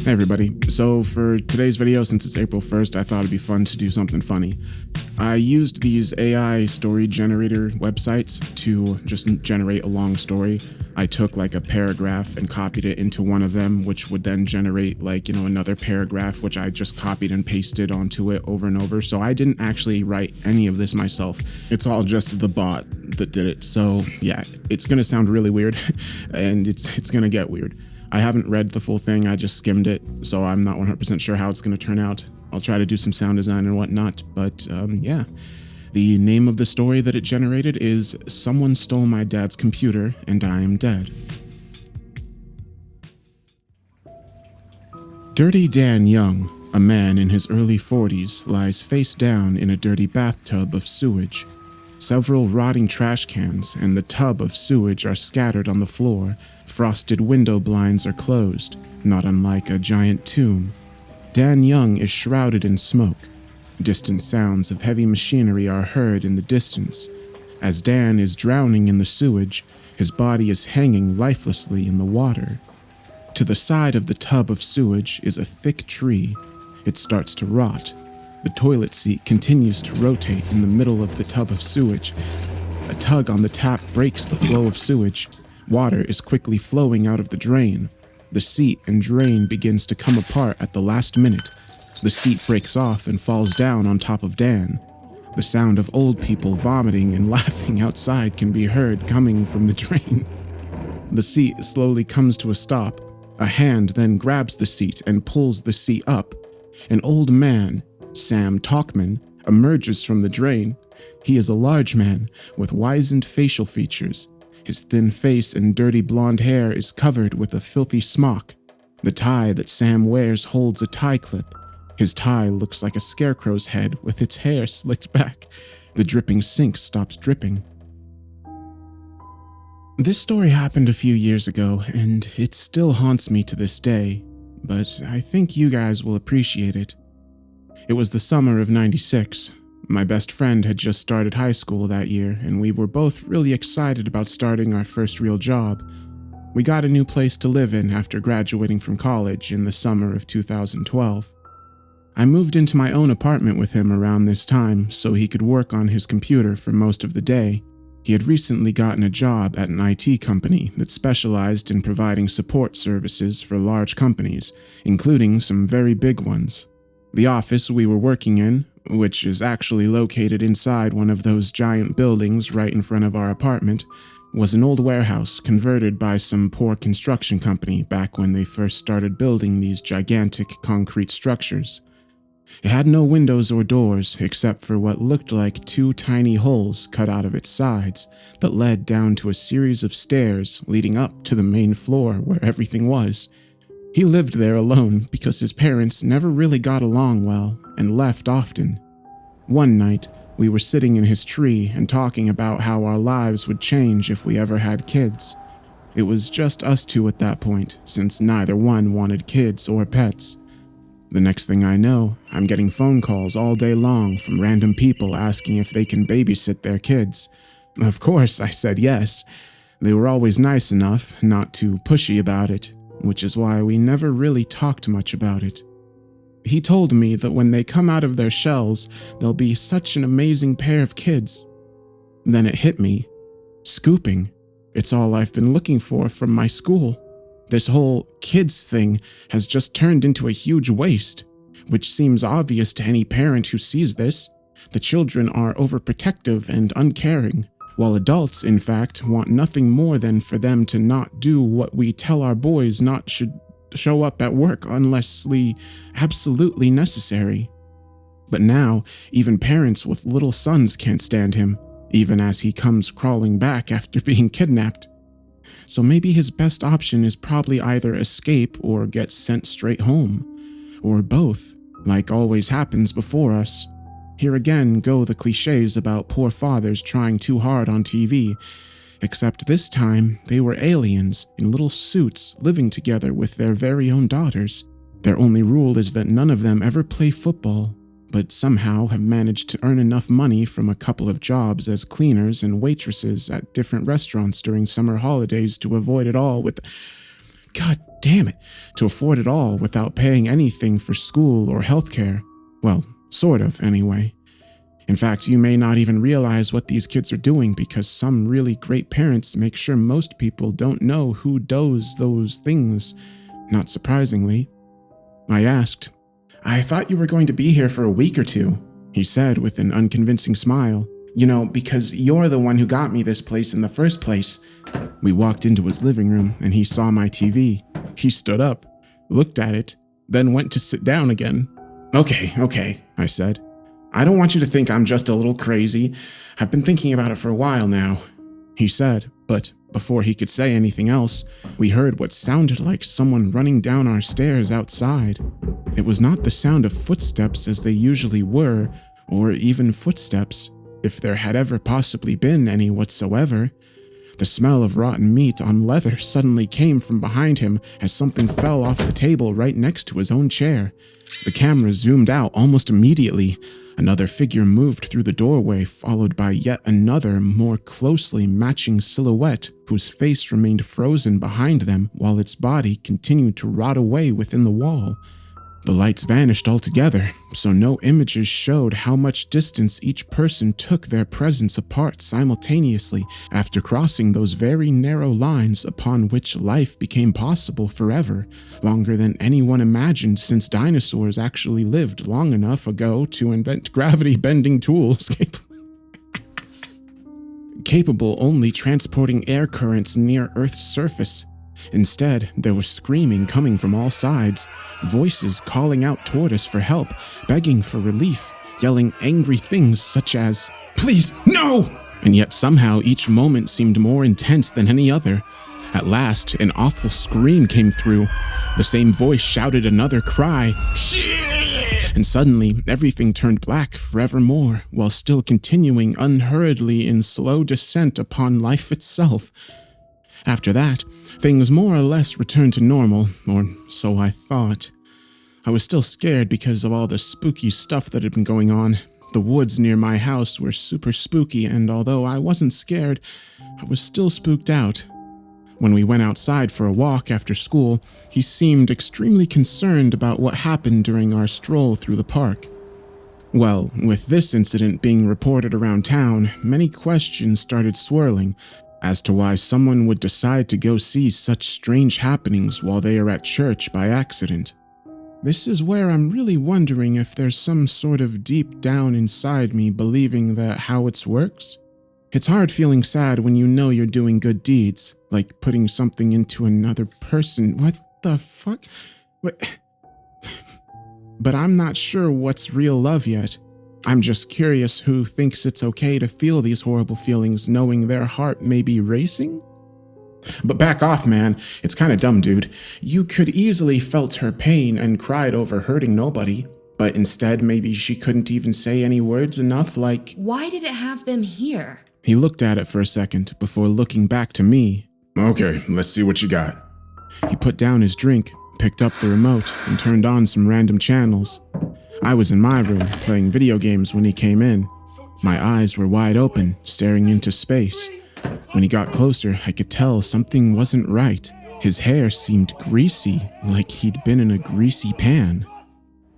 Hey everybody, so for today's video, since it's April 1st, I thought it'd be fun to do something funny. I used these AI story generator websites to just generate a long story. I took like a paragraph and copied it into one of them, which would then generate another paragraph, which I just copied and pasted onto it over and over. So I didn't actually write any of this myself. It's all just the bot that did it. So yeah, it's gonna sound really weird and it's gonna get weird. I haven't read the full thing, I just skimmed it, so I'm not 100% sure how it's going to turn out. I'll try to do some sound design and whatnot, but yeah. The name of the story that it generated is Someone Stole My Dad's Computer and I Am Dead. Dirty Dan Young, a man in his early 40s, lies face down in a dirty bathtub of sewage. Several rotting trash cans and the tub of sewage are scattered on the floor. Frosted window blinds are closed, not unlike a giant tomb. Dan Young is shrouded in smoke. Distant sounds of heavy machinery are heard in the distance. As Dan is drowning in the sewage, his body is hanging lifelessly in the water. To the side of the tub of sewage is a thick tree. It starts to rot. The toilet seat continues to rotate in the middle of the tub of sewage. A tug on the tap breaks the flow of sewage. Water is quickly flowing out of the drain. The seat and drain begins to come apart at the last minute. The seat breaks off and falls down on top of Dan. The sound of old people vomiting and laughing outside can be heard coming from the drain. The seat slowly comes to a stop. A hand then grabs the seat and pulls the seat up. An old man, Sam Talkman, emerges from the drain. He is a large man with wizened facial features. His thin face and dirty blonde hair is covered with a filthy smock. The tie that Sam wears holds a tie clip. His tie looks like a scarecrow's head with its hair slicked back. The dripping sink stops dripping. This story happened a few years ago, and it still haunts me to this day, but I think you guys will appreciate it. It was the summer of '96. My best friend had just started high school that year, and we were both really excited about starting our first real job. We got a new place to live in after graduating from college in the summer of 2012. I moved into my own apartment with him around this time so he could work on his computer for most of the day. He had recently gotten a job at an IT company that specialized in providing support services for large companies, including some very big ones. The office we were working in, which is actually located inside one of those giant buildings right in front of our apartment, was an old warehouse converted by some poor construction company back when they first started building these gigantic concrete structures. It had no windows or doors except for what looked like two tiny holes cut out of its sides that led down to a series of stairs leading up to the main floor where everything was. He lived there alone because his parents never really got along well and left often. One night, we were sitting in his tree and talking about how our lives would change if we ever had kids. It was just us two at that point, since neither one wanted kids or pets. The next thing I know, I'm getting phone calls all day long from random people asking if they can babysit their kids. Of course, I said yes. They were always nice enough, not too pushy about it, which is why we never really talked much about it. He told me that when they come out of their shells, they'll be such an amazing pair of kids. Then it hit me. Scooping. It's all I've been looking for from my school. This whole kids thing has just turned into a huge waste, which seems obvious to any parent who sees this. The children are overprotective and uncaring, while adults, in fact, want nothing more than for them to not do what we tell our boys not should show up at work unless absolutely necessary. But now, even parents with little sons can't stand him, even as he comes crawling back after being kidnapped. So maybe his best option is probably either escape or get sent straight home. Or both, like always happens before us. Here again go the cliches about poor fathers trying too hard on TV, except this time they were aliens in little suits living together with their very own daughters. Their only rule is that none of them ever play football, but somehow have managed to earn enough money from a couple of jobs as cleaners and waitresses at different restaurants during summer holidays to avoid it all with... God Damn it, to afford it all without paying anything for school or healthcare. Well, sort of, anyway. In fact, you may not even realize what these kids are doing because some really great parents make sure most people don't know who does those things, not surprisingly. I asked, "I thought you were going to be here for a week or two," he said with an unconvincing smile. "You know, because you're the one who got me this place in the first place." We walked into his living room and he saw my TV. He stood up, looked at it, then went to sit down again. Okay, I said. "I don't want you to think I'm just a little crazy. I've been thinking about it for a while now," he said, but before he could say anything else, we heard what sounded like someone running down our stairs outside. It was not the sound of footsteps as they usually were, or even footsteps, if there had ever possibly been any whatsoever. The smell of rotten meat on leather suddenly came from behind him as something fell off the table right next to his own chair. The camera zoomed out almost immediately. Another figure moved through the doorway, followed by yet another, more closely matching silhouette whose face remained frozen behind them while its body continued to rot away within the wall. The lights vanished altogether, so no images showed how much distance each person took their presence apart simultaneously after crossing those very narrow lines upon which life became possible forever, longer than anyone imagined since dinosaurs actually lived long enough ago to invent gravity-bending tools capable only transporting air currents near Earth's surface. Instead, there was screaming coming from all sides, voices calling out toward us for help, begging for relief, yelling angry things such as, "Please, no!" And yet somehow each moment seemed more intense than any other. At last, an awful scream came through. The same voice shouted another cry, "Shit!" And suddenly, everything turned black forevermore, while still continuing unhurriedly in slow descent upon life itself. After that, things more or less returned to normal, or so I thought. I was still scared because of all the spooky stuff that had been going on. The woods near my house were super spooky, and although I wasn't scared, I was still spooked out. When we went outside for a walk after school, he seemed extremely concerned about what happened during our stroll through the park. Well, with this incident being reported around town, many questions started swirling as to why someone would decide to go see such strange happenings while they are at church by accident. This is where I'm really wondering if there's some sort of deep down inside me believing that how it works. It's hard feeling sad when you know you're doing good deeds, like putting something into another person. What the fuck? What? But I'm not sure what's real love yet. I'm just curious who thinks it's okay to feel these horrible feelings knowing their heart may be racing? But back off, man. It's kinda dumb, dude. You could easily felt her pain and cried over hurting nobody, but instead maybe she couldn't even say any words enough like, "Why did it have them here?" He looked at it for a second before looking back to me. "Okay, let's see what you got." He put down his drink, picked up the remote, and turned on some random channels. I was in my room, playing video games when he came in. My eyes were wide open, staring into space. When he got closer, I could tell something wasn't right. His hair seemed greasy, like he'd been in a greasy pan.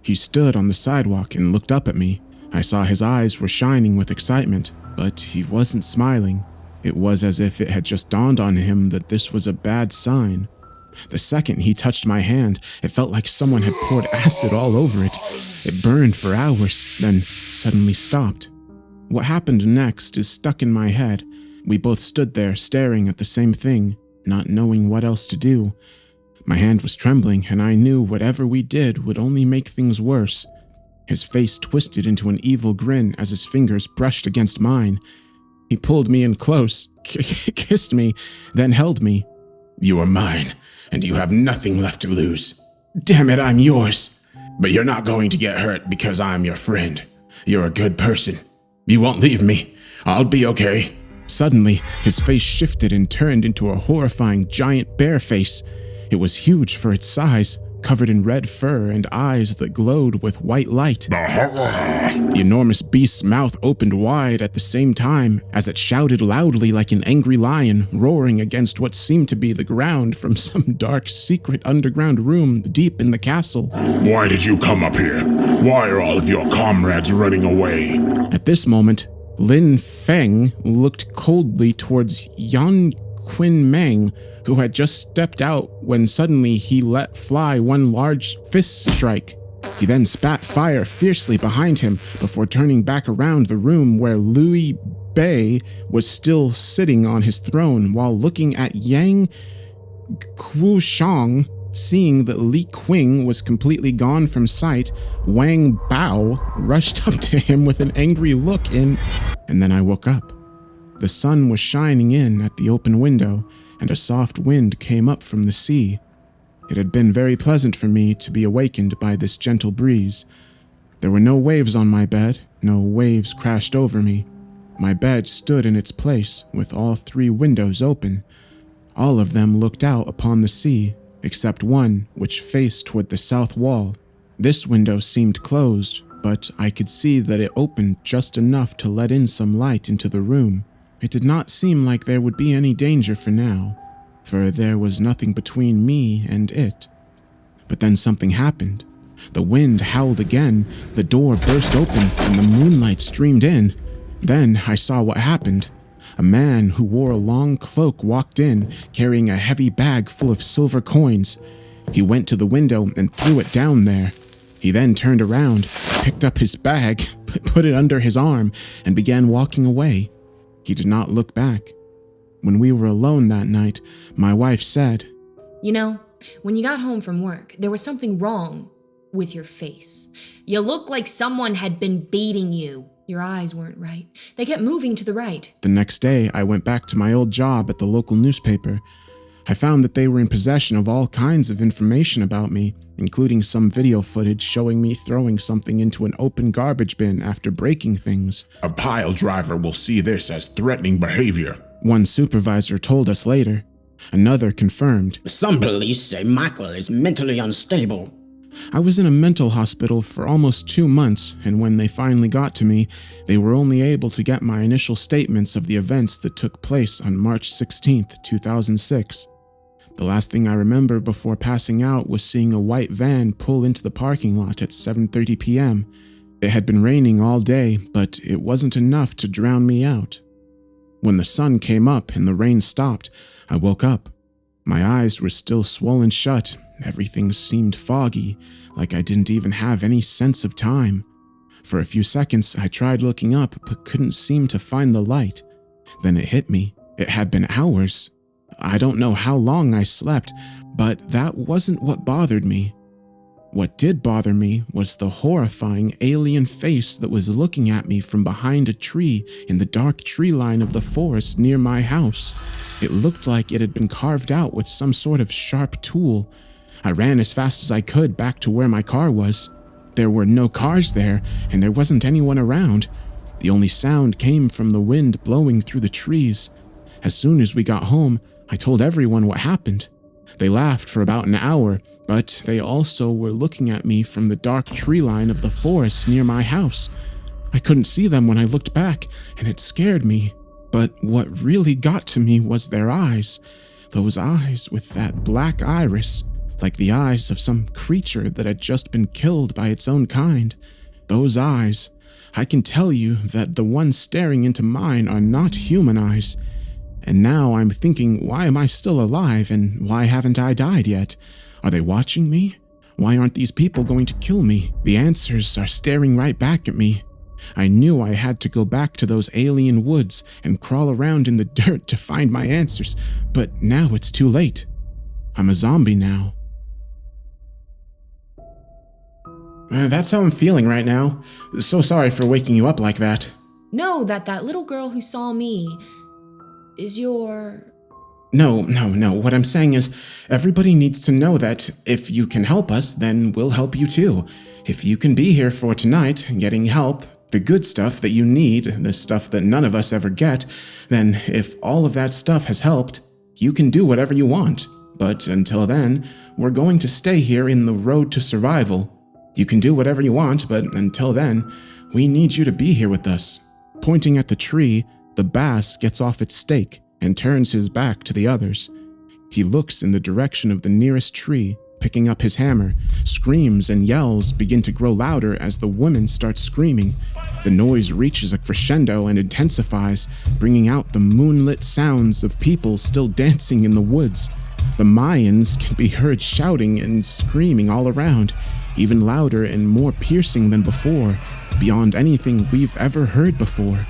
He stood on the sidewalk and looked up at me. I saw his eyes were shining with excitement, but he wasn't smiling. It was as if it had just dawned on him that this was a bad sign. The second he touched my hand, it felt like someone had poured acid all over it. It burned for hours, then suddenly stopped. What happened next is stuck in my head. We both stood there staring at the same thing, not knowing what else to do. My hand was trembling, and I knew whatever we did would only make things worse. His face twisted into an evil grin as his fingers brushed against mine. He pulled me in close, kissed me, then held me. "You are mine, and you have nothing left to lose." "Damn it, I'm yours." "But you're not going to get hurt because I'm your friend. You're a good person. You won't leave me. I'll be okay." Suddenly, his face shifted and turned into a horrifying giant bear face. It was huge for its size, covered in red fur and eyes that glowed with white light. The enormous beast's mouth opened wide at the same time as it shouted loudly like an angry lion, roaring against what seemed to be the ground from some dark, secret underground room deep in the castle. Why did you come up here? Why are all of your comrades running away? At this moment, Lin Feng looked coldly towards Yan Qin Meng, who had just stepped out when suddenly he let fly one large fist strike. He then spat fire fiercely behind him before turning back around the room where Liu Bei was still sitting on his throne while looking at Yang Qushang. Seeing that Li Qing was completely gone from sight, Wang Bao rushed up to him with an angry look and then I woke up. The sun was shining in at the open window, and a soft wind came up from the sea. It had been very pleasant for me to be awakened by this gentle breeze. There were no waves on my bed, no waves crashed over me. My bed stood in its place with all 3 windows open. All of them looked out upon the sea, except one which faced toward the south wall. This window seemed closed, but I could see that it opened just enough to let in some light into the room. It did not seem like there would be any danger for now, for there was nothing between me and it. But then something happened. The wind howled again, the door burst open, and the moonlight streamed in. Then I saw what happened. A man who wore a long cloak walked in, carrying a heavy bag full of silver coins. He went to the window and threw it down there. He then turned around, picked up his bag, put it under his arm, and began walking away. He did not look back. When we were alone that night, my wife said, You know, when you got home from work, there was something wrong with your face. You looked like someone had been baiting you. Your eyes weren't right. They kept moving to the right. The next day, I went back to my old job at the local newspaper. I found that they were in possession of all kinds of information about me, including some video footage showing me throwing something into an open garbage bin after breaking things. A pile driver will see this as threatening behavior. One supervisor told us later. Another confirmed. Some police say Michael is mentally unstable. I was in a mental hospital for almost 2 months, and when they finally got to me, they were only able to get my initial statements of the events that took place on March 16th, 2006. The last thing I remember before passing out was seeing a white van pull into the parking lot at 7:30 p.m. It had been raining all day, but it wasn't enough to drown me out. When the sun came up and the rain stopped, I woke up. My eyes were still swollen shut. Everything seemed foggy, like I didn't even have any sense of time. For a few seconds, I tried looking up, but couldn't seem to find the light. Then it hit me. It had been hours. I don't know how long I slept, but that wasn't what bothered me. What did bother me was the horrifying alien face that was looking at me from behind a tree in the dark tree line of the forest near my house. It looked like it had been carved out with some sort of sharp tool. I ran as fast as I could back to where my car was. There were no cars there, and there wasn't anyone around. The only sound came from the wind blowing through the trees. As soon as we got home, I told everyone what happened. They laughed for about an hour, but they also were looking at me from the dark tree line of the forest near my house. I couldn't see them when I looked back, and it scared me. But what really got to me was their eyes. Those eyes with that black iris, like the eyes of some creature that had just been killed by its own kind. Those eyes, I can tell you that the ones staring into mine are not human eyes. And now I'm thinking, why am I still alive and why haven't I died yet? Are they watching me? Why aren't these people going to kill me? The answers are staring right back at me. I knew I had to go back to those alien woods and crawl around in the dirt to find my answers, but now it's too late. I'm a zombie now. That's how I'm feeling right now. So sorry for waking you up like that. Know that little girl who saw me is your... No. What I'm saying is, everybody needs to know that if you can help us, then we'll help you too. If you can be here for tonight, getting help, the good stuff that you need, the stuff that none of us ever get, then if all of that stuff has helped, you can do whatever you want. But until then, we're going to stay here in the road to survival. You can do whatever you want, but until then, we need you to be here with us." Pointing at the tree, the bass gets off its stake and turns his back to the others. He looks in the direction of the nearest tree, picking up his hammer. Screams and yells begin to grow louder as the woman starts screaming. The noise reaches a crescendo and intensifies, bringing out the moonlit sounds of people still dancing in the woods. The Mayans can be heard shouting and screaming all around, even louder and more piercing than before, beyond anything we've ever heard before.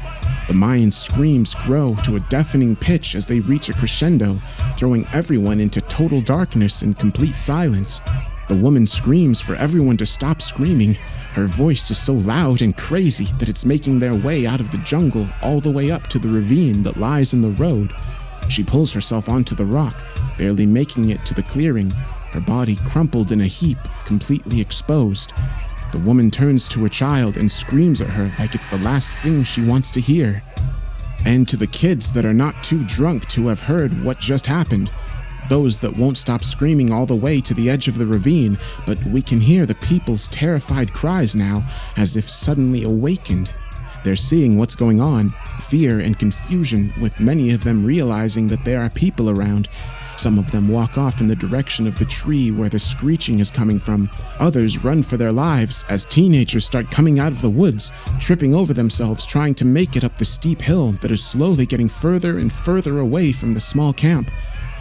The Mayan screams grow to a deafening pitch as they reach a crescendo, throwing everyone into total darkness and complete silence. The woman screams for everyone to stop screaming. Her voice is so loud and crazy that it's making their way out of the jungle all the way up to the ravine that lies in the road. She pulls herself onto the rock, barely making it to the clearing, her body crumpled in a heap, completely exposed. The woman turns to her child and screams at her like it's the last thing she wants to hear. And to the kids that are not too drunk to have heard what just happened, those that won't stop screaming all the way to the edge of the ravine, but we can hear the people's terrified cries now, as if suddenly awakened. They're seeing what's going on, fear and confusion, with many of them realizing that there are people around. Some of them walk off in the direction of the tree where the screeching is coming from. Others run for their lives as teenagers start coming out of the woods, tripping over themselves trying to make it up the steep hill that is slowly getting further and further away from the small camp.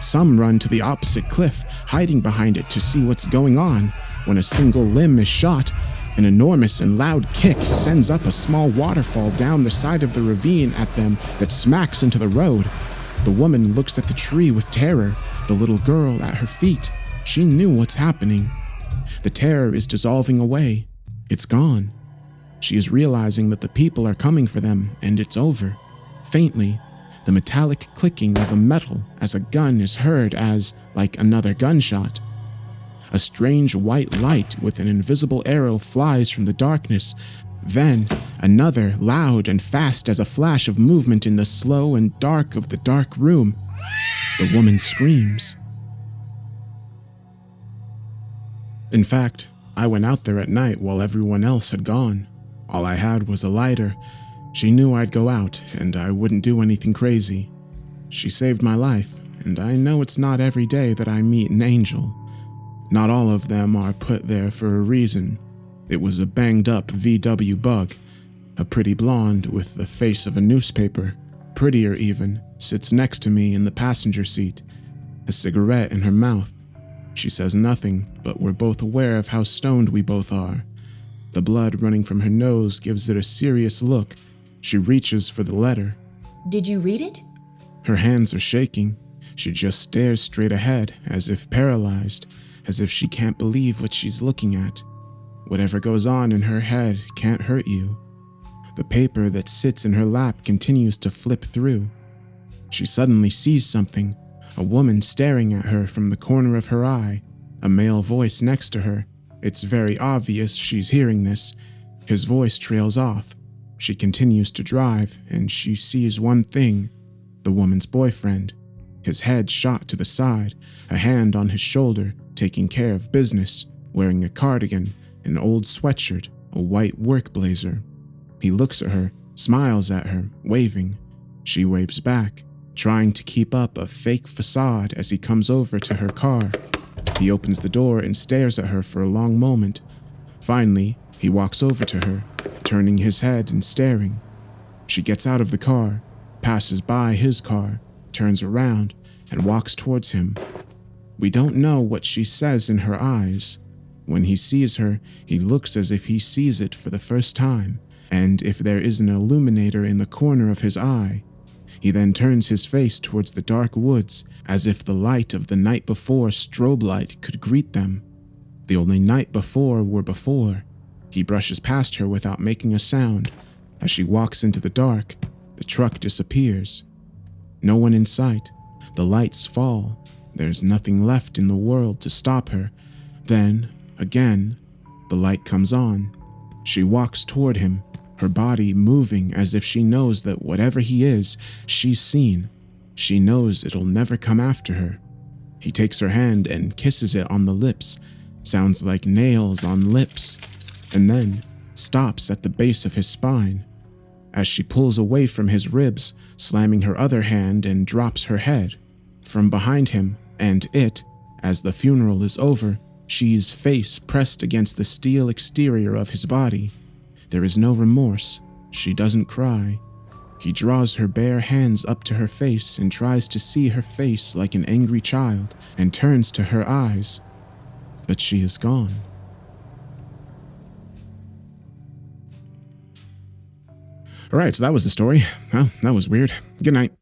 Some run to the opposite cliff, hiding behind it to see what's going on. When a single limb is shot, an enormous and loud kick sends up a small waterfall down the side of the ravine at them that smacks into the road. The woman looks at the tree with terror, the little girl at her feet. She knew what's happening. The terror is dissolving away. It's gone. She is realizing that the people are coming for them, and it's over. Faintly, the metallic clicking of a metal as a gun is heard as, like another gunshot. A strange white light with an invisible arrow flies from the darkness. Then, another, loud and fast as a flash of movement in the slow and dark of the dark room. The woman screams. In fact, I went out there at night while everyone else had gone. All I had was a lighter. She knew I'd go out and I wouldn't do anything crazy. She saved my life, and I know it's not every day that I meet an angel. Not all of them are put there for a reason. It was a banged-up VW bug. A pretty blonde with the face of a newspaper, prettier even, sits next to me in the passenger seat, a cigarette in her mouth. She says nothing, but we're both aware of how stoned we both are. The blood running from her nose gives it a serious look. She reaches for the letter. Did you read it? Her hands are shaking. She just stares straight ahead, as if paralyzed, as if she can't believe what she's looking at. Whatever goes on in her head can't hurt you. The paper that sits in her lap continues to flip through. She suddenly sees something, a woman staring at her from the corner of her eye, a male voice next to her. It's very obvious she's hearing this. His voice trails off. She continues to drive, and she sees one thing, the woman's boyfriend. His head shot to the side, a hand on his shoulder, taking care of business, wearing a cardigan, an old sweatshirt, a white work blazer. He looks at her, smiles at her, waving. She waves back, trying to keep up a fake facade as he comes over to her car. He opens the door and stares at her for a long moment. Finally, he walks over to her, turning his head and staring. She gets out of the car, passes by his car, turns around, and walks towards him. We don't know what she says in her eyes. When he sees her, he looks as if he sees it for the first time, and if there is an illuminator in the corner of his eye. He then turns his face towards the dark woods, as if the light of the night before strobe light could greet them. The only night before were before. He brushes past her without making a sound. As she walks into the dark, the truck disappears. No one in sight. The lights fall. There's nothing left in the world to stop her. Then, again, the light comes on. She walks toward him, her body moving as if she knows that whatever he is, she's seen. She knows it'll never come after her. He takes her hand and kisses it on the lips. Sounds like nails on lips. And then stops at the base of his spine. As she pulls away from his ribs, slamming her other hand and drops her head. From behind him, and it, as the funeral is over, she's face pressed against the steel exterior of his body. There is no remorse. She doesn't cry. He draws her bare hands up to her face and tries to see her face like an angry child and turns to her eyes. But she is gone. All right, so that was the story. Well, that was weird. Good night.